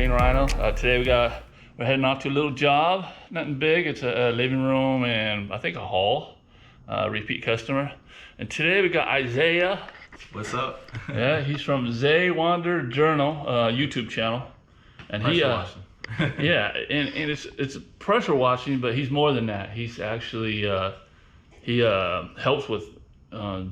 Green Rhino. Today we're heading off to a little job, nothing big. It's a living room and I think a hall, repeat customer. And today we got Isaiah. What's up? Yeah, he's from Zay Wander Journal YouTube channel, and pressure washing. Yeah, and it's pressure washing, but he's more than that. He's actually he helps with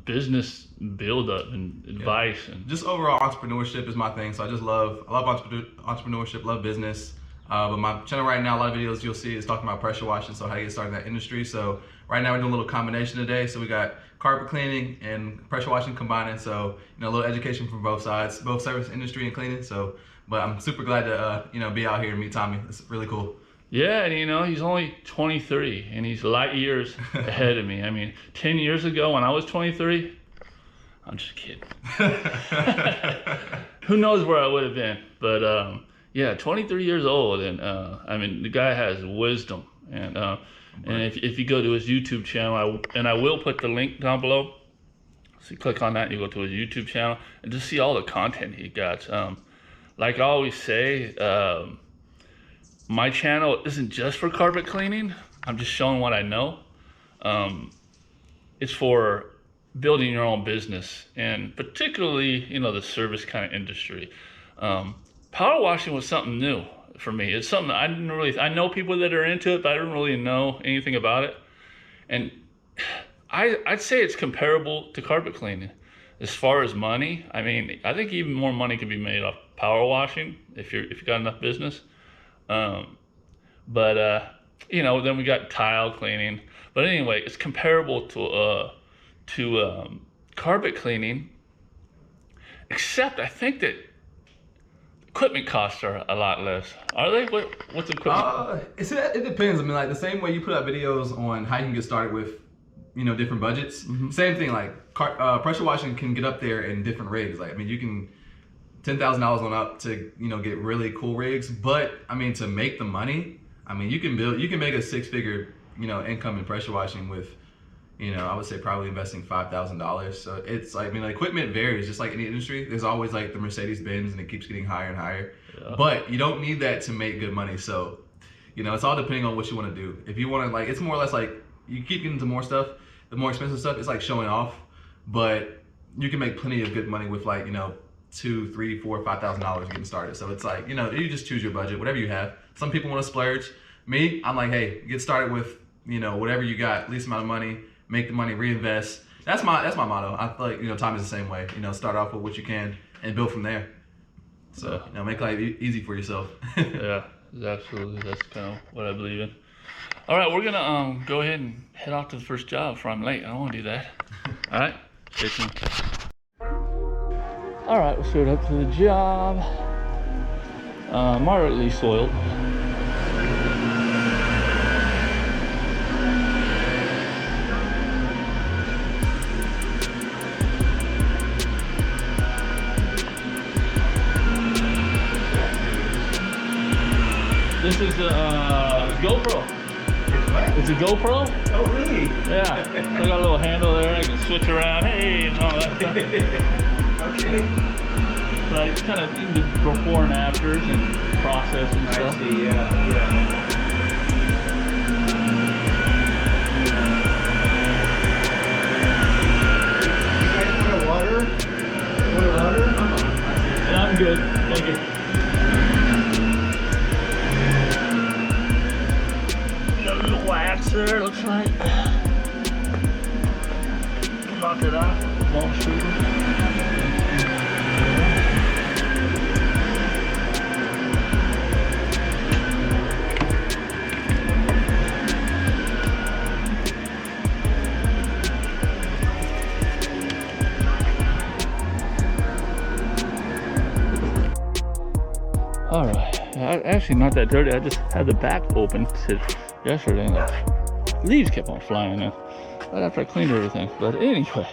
business build up and advice, and just overall entrepreneurship is my thing. So I love entrepreneurship, love business. But my channel right now, a lot of videos you'll see is talking about pressure washing, so how you get started in that industry. So right now we're doing a little combination today. So we got carpet cleaning and pressure washing combining. So a little education from both sides, both service industry and cleaning. So, but I'm super glad to be out here and meet Tommy. It's really cool. Yeah, and he's only 23 and he's light years ahead of me. I mean, 10 years ago when I was 23, I'm just kidding. Who knows where I would have been, but yeah, 23 years old, and I mean, the guy has wisdom, and if you go to his YouTube channel, I will put the link down below. So you click on that, and you go to his YouTube channel, and just see all the content he got. Like I always say, my channel isn't just for carpet cleaning. I'm just showing what I know. It's for building your own business, and particularly, the service kind of industry. Power washing was something new for me. It's something I didn't really, I know people that are into it, but I didn't really know anything about it. And I'd say it's comparable to carpet cleaning. As far as money, I mean, I think even more money can be made off power washing if you got enough business. Then we got tile cleaning. But anyway, it's comparable to carpet cleaning, except I think that equipment costs are a lot less. Are they? What's equipment? It depends. I mean, like the same way you put out videos on how you can get started with, different budgets. Mm-hmm. Same thing. Like pressure washing can get up there in different rigs. Like, I mean, you can $10,000 on up to get really cool rigs. But I mean, to make the money, I mean, you can make a six-figure income in pressure washing with, I would say probably investing $5,000. So it's like, I mean, like, equipment varies just like any industry. There's always like the Mercedes-Benz and it keeps getting higher and higher. Yeah. But you don't need that to make good money. So, it's all depending on what you want to do. If you want to, like, it's more or less like you keep getting into more stuff, the more expensive stuff, it's like showing off. But you can make plenty of good money with like, $2,000, $3,000, $4,000, $5,000 getting started. So it's like, you just choose your budget, whatever you have. Some people want to splurge. Me, I'm like, hey, get started with, whatever you got, least amount of money. Make the money, reinvest. That's my motto. I feel like Tommy's the same way. Start off with what you can and build from there. So make life easy for yourself. Yeah, absolutely. That's kind of what I believe in. All right, we're gonna go ahead and head off to the first job before I'm late. I don't want to do that. All right, stay tuned. All right, we showed up to the job. Moderately soiled. This is a GoPro. It's a GoPro? Oh, really? Yeah. So I got a little handle there. I can switch around. Hey, and all that stuff. Okay. So it's kind of you can do before and afters and process and stuff. I see, yeah. You guys want water? Yeah, I'm good. Thank you. There, looks like. Knock it off. Long shooter. All right. Actually, not that dirty. I just had the back open yesterday. And the leaves kept on flying in right after I cleaned everything. But anyway,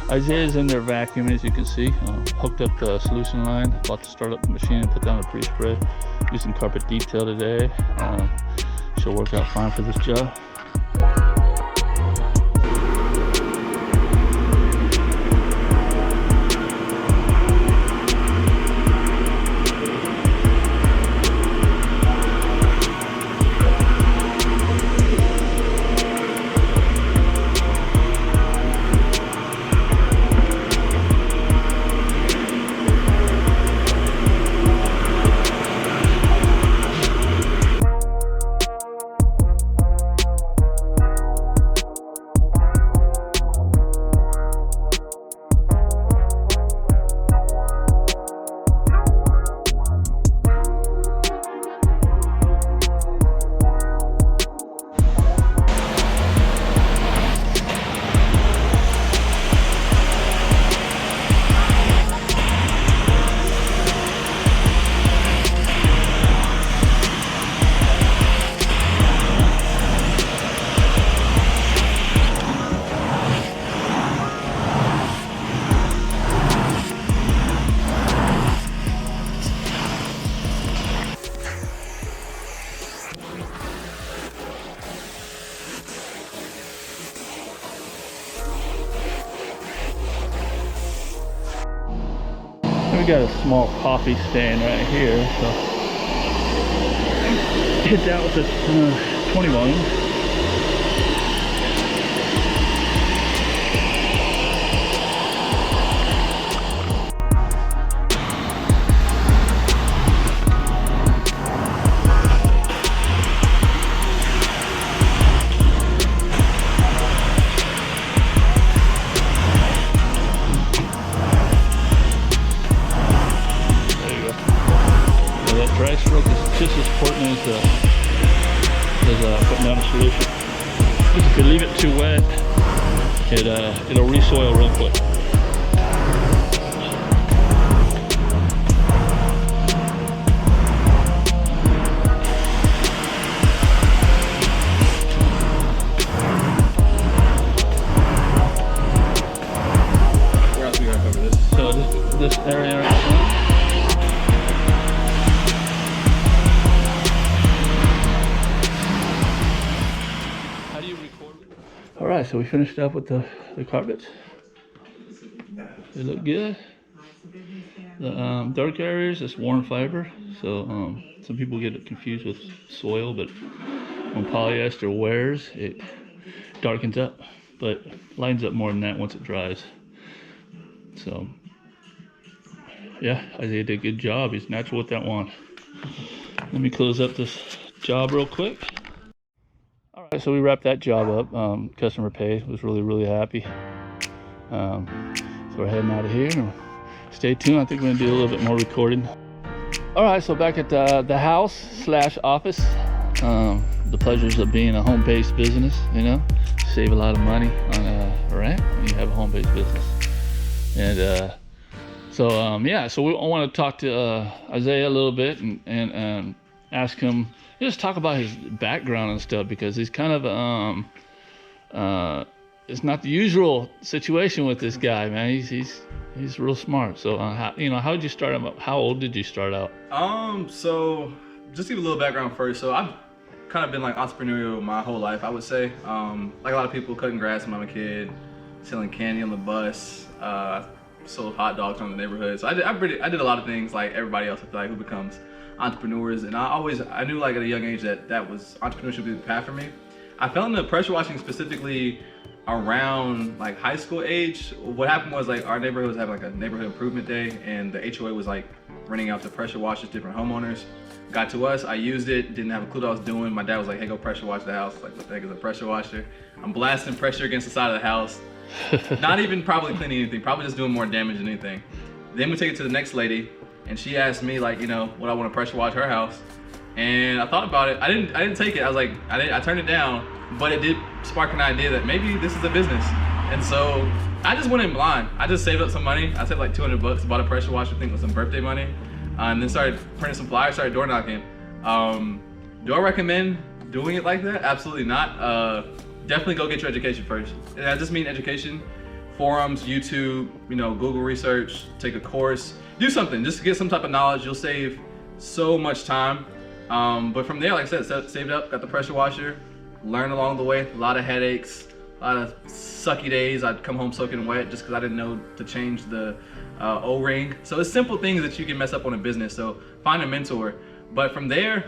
Isaiah's in there vacuuming, as you can see. Hooked up the solution line, about to start up the machine and put down the pre-spray. Using carpet detail today. Should work out fine for this job. got a small coffee stand right here, so hit that with a 20 volume. Dry stroke is just as important as putting down a solution. If you leave it too wet, it'll resoil real quick. Where else we gotta cover this? So this area right here. Alright, so we finished up with the carpets. They look good. The dark areas is worn fiber, so some people get it confused with soil, but when polyester wears, it darkens up, but lightens up more than that once it dries. So yeah, Isaiah did a good job. He's natural with that wand. Let me close up this job real quick. All right, so we wrapped that job up. Customer paid, was really happy. So we're heading out of here. Stay tuned. I think we're gonna do a little bit more recording. All right, so back at the house/office. The pleasures of being a home-based business, you know, save a lot of money on rent when you have a home-based business. And so I want to talk to Isaiah a little bit and ask him, just talk about his background and stuff, because he's kind of it's not the usual situation with this guy, man. He's real smart. So how did you start out? How old did you start out? So just give a little background first. So I've kind of been like entrepreneurial my whole life, I would say. Like a lot of people, cutting grass when I'm a kid, selling candy on the bus, sold hot dogs from the neighborhood. So I did a lot of things like everybody else, I feel like, who becomes entrepreneurs. And I knew like at a young age that was entrepreneurship would be the path for me. I fell into pressure washing specifically around like high school age. What happened was, like, our neighborhood was having like a neighborhood improvement day, and the HOA was like renting out to pressure washers, different homeowners. Got to us, I used it, didn't have a clue what I was doing. My dad was like, hey, go pressure wash the house. Like, what the heck is a pressure washer? I'm blasting pressure against the side of the house. Not even probably cleaning anything, probably just doing more damage than anything. Then we take it to the next lady, and she asked me, like, what I want to pressure wash her house. And I thought about it. I didn't take it. I was like, I turned it down, but it did spark an idea that maybe this is a business. And so I just went in blind. I just saved up some money. I saved like $200, bought a pressure washer, I think with some birthday money, and then started printing some flyers, started door knocking. Do I recommend doing it like that? Absolutely not. Definitely go get your education first. And I just mean education, forums, YouTube, Google research, take a course, do something, just to get some type of knowledge. You'll save so much time. But from there, like I said, saved up, got the pressure washer, learned along the way, a lot of headaches, a lot of sucky days. I'd come home soaking wet just because I didn't know to change the O-ring. So it's simple things that you can mess up on a business. So find a mentor. But from there,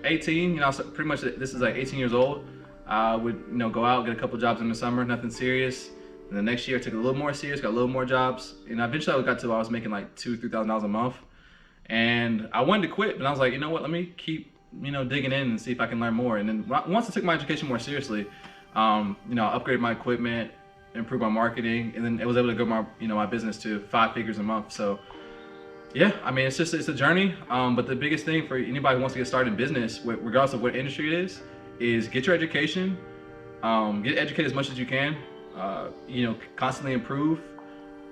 18, pretty much this is like 18 years old. I would go out, get a couple jobs in the summer, nothing serious. And the next year I took it a little more serious, got a little more jobs. And eventually I got to where I was making like $2,000-$3,000 a month. And I wanted to quit, but I was like, you know what, let me keep digging in and see if I can learn more. And then once I took my education more seriously, I upgraded my equipment, improved my marketing, and then I was able to grow my my business to 5 figures a month. So yeah, I mean, it's a journey. But the biggest thing for anybody who wants to get started in business, regardless of what industry it is get your education, get educated as much as you can, constantly improve,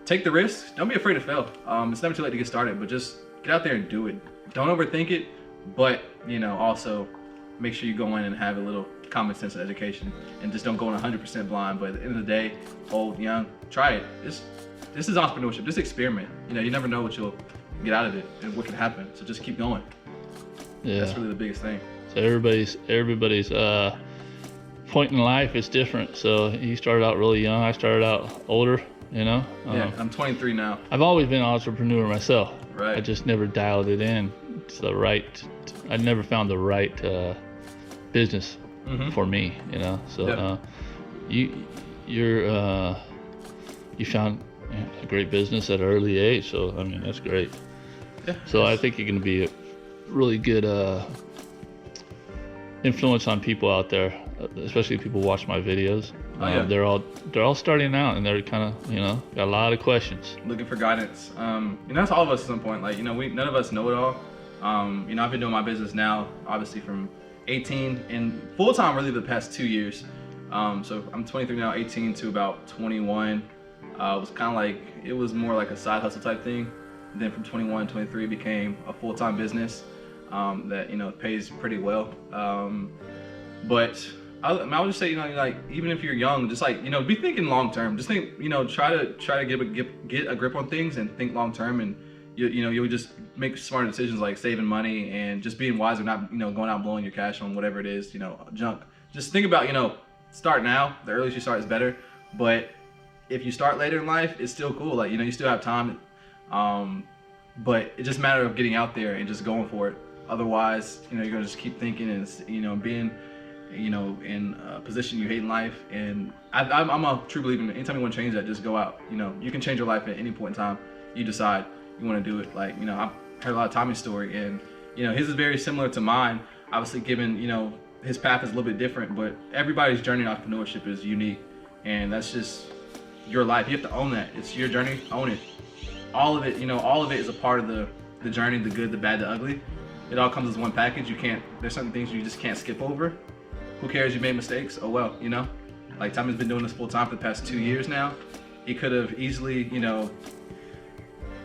take the risk, don't be afraid to fail. It's never too late to get started, but just get out there and do it. Don't overthink it, but also make sure you go in and have a little common sense of education, and just don't go in 100% blind. But at the end of the day, old, young, try it. This is entrepreneurship. Just experiment. You never know what you'll get out of it and what can happen. So just keep going. Yeah, that's really the biggest thing. So everybody's point in life is different. So he started out really young. I started out older, you know. Yeah, I'm 23 now. I've always been an entrepreneur myself. Right. I just never dialed it in to the right. I never found the right business for me, you know. So you found a great business at an early age. So I mean, that's great. Yeah. So I think you're going to be a really good influence on people out there, especially people who watch my videos. They're all starting out, and they're kind of, you know, got a lot of questions. Looking for guidance. You know, that's all of us at some point. Like, you know, none of us know it all. You know, I've been doing my business now, obviously from 18 and full time really the past 2 years. So I'm 23 now, 18 to about 21. It was kind of like, it was more like a side hustle type thing. Then from 21 to 23 became a full-time business that, you know, pays pretty well. But I would just say, you know, like, even if you're young, just like, you know, be thinking long term. Just think, you know, try to get a grip on things and think long term, and you know, you'll just make smarter decisions like saving money and just being wiser, not, you know, going out blowing your cash on whatever it is, you know, junk. Just think about, you know, start now. The earlier you start is better. But if you start later in life, it's still cool. Like, you know, you still have time. But it's just a matter of getting out there and just going for it. Otherwise, you know, you're gonna just keep thinking and, you know, being, you know, in a position you hate in life. And I'm a true believer in anytime you want to change that, just go out. You know, you can change your life at any point in time. You decide you want to do it. Like, you know, I've heard a lot of Tommy's story, and, you know, his is very similar to mine. Obviously, given, you know, his path is a little bit different, but everybody's journey in entrepreneurship is unique, and that's just your life. You have to own that. It's your journey. Own it. All of it, you know, all of it is a part of the journey, the good, the bad, the ugly. It all comes as one package. You can't, there's certain things you just can't skip over. Who cares? You made mistakes. Oh well, you know. Like, Tommy's been doing this full time for the past 2 years now. He could have easily, you know,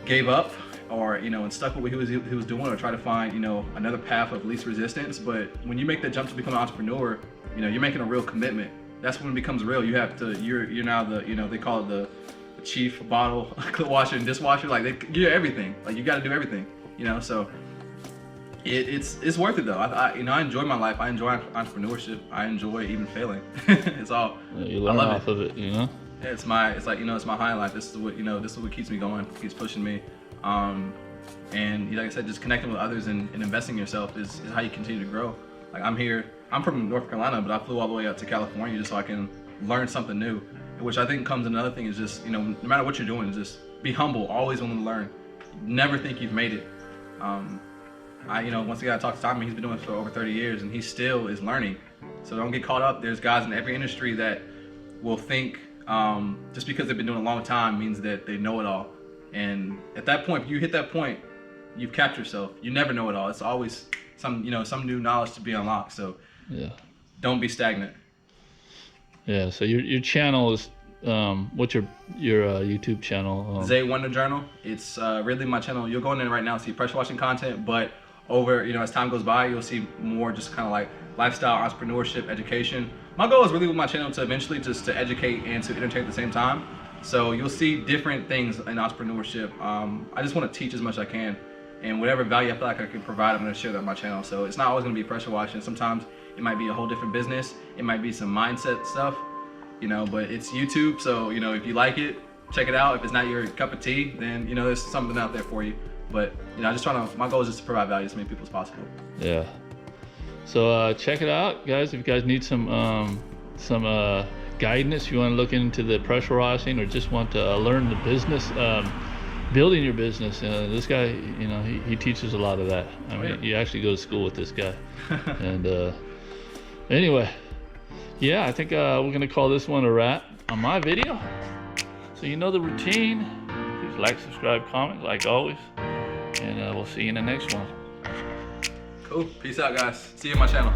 gave up, or, you know, and stuck with what he was doing, or try to find, you know, another path of least resistance. But when you make that jump to become an entrepreneur, you know, you're making a real commitment. That's when it becomes real. You have to, you're now the, you know, they call it the chief bottle washer and dishwasher. Like, you're everything. Like, you got to do everything, you know. So it's worth it though. You know, I enjoy my life. I enjoy entrepreneurship. I enjoy even failing. It's all, Yeah, you learn off of it, you know. Yeah, it's like, you know, it's my highlight. This is what, you know, this is what keeps me going, keeps pushing me. And like I said, just connecting with others and investing in yourself is how you continue to grow. Like, I'm from North Carolina, but I flew all the way out to California just so I can learn something new. Which I think comes another thing is just, you know, no matter what you're doing, just be humble, always willing to learn. Never think you've made it. You know, once again, I talked to Tommy, he's been doing it for over 30 years and he still is learning. So don't get caught up. There's guys in every industry that will think just because they've been doing it a long time means that they know it all. And at that point, if you hit that point, you've capped yourself. You never know it all. It's always some new knowledge to be unlocked. So yeah, don't be stagnant. Yeah. So your channel is what's your YouTube channel? Zay Wonder Journal. It's really my channel. You'll go in there right now and see pressure washing content, but over, you know, as time goes by, you'll see more just kind of like lifestyle, entrepreneurship, education. My goal is really with my channel to eventually just to educate and to entertain at the same time. So you'll see different things in entrepreneurship. I just want to teach as much as I can, and whatever value I feel like I can provide, I'm going to share that on my channel. So it's not always going to be pressure washing. Sometimes it might be a whole different business. It might be some mindset stuff, you know, but it's YouTube. So, you know, if you like it, check it out. If it's not your cup of tea, then, you know, there's something out there for you. But, you know, my goal is just to provide value to as many people as possible. Yeah. So check it out, guys. If you guys need some guidance, if you want to look into the pressure washing or just want to learn the business, building your business, this guy, you know, he teaches a lot of that. I mean, you actually go to school with this guy. And anyway, yeah, I think we're going to call this one a wrap on my video. So you know the routine. Please like, subscribe, comment, like always. And we'll see you in the next one. Cool. Peace out, guys. See you on my channel.